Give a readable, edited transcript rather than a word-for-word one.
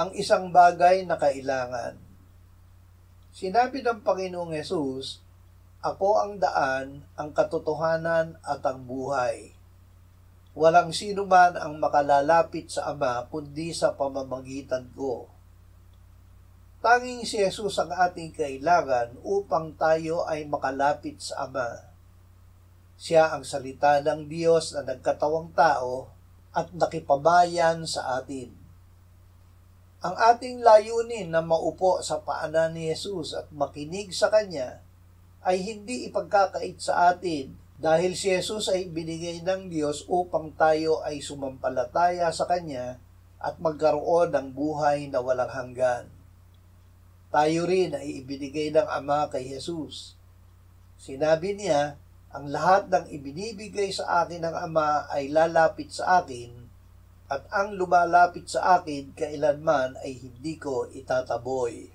ang isang bagay na kailangan. Sinabi ng Panginoong Hesus, "Ako ang daan, ang katotohanan at ang buhay. Walang sino man ang makalalapit sa Ama kundi sa pamamagitan ko." Tanging si Jesus ang ating kailangan upang tayo ay makalapit sa Ama. Siya ang salita ng Diyos na nagkatawang tao at nakipabayan sa atin. Ang ating layunin na maupo sa paanan ni Jesus at makinig sa Kanya ay hindi ipagkakait sa atin dahil si Jesus ay binigay ng Diyos upang tayo ay sumampalataya sa Kanya at magkaroon ng buhay na walang hanggan. Tayo rin ay ibinigay ng Ama kay Jesus. Sinabi niya, "Ang lahat ng ibinibigay sa akin ng Ama ay lalapit sa akin, at ang lumalapit sa akin kailanman ay hindi ko itataboy."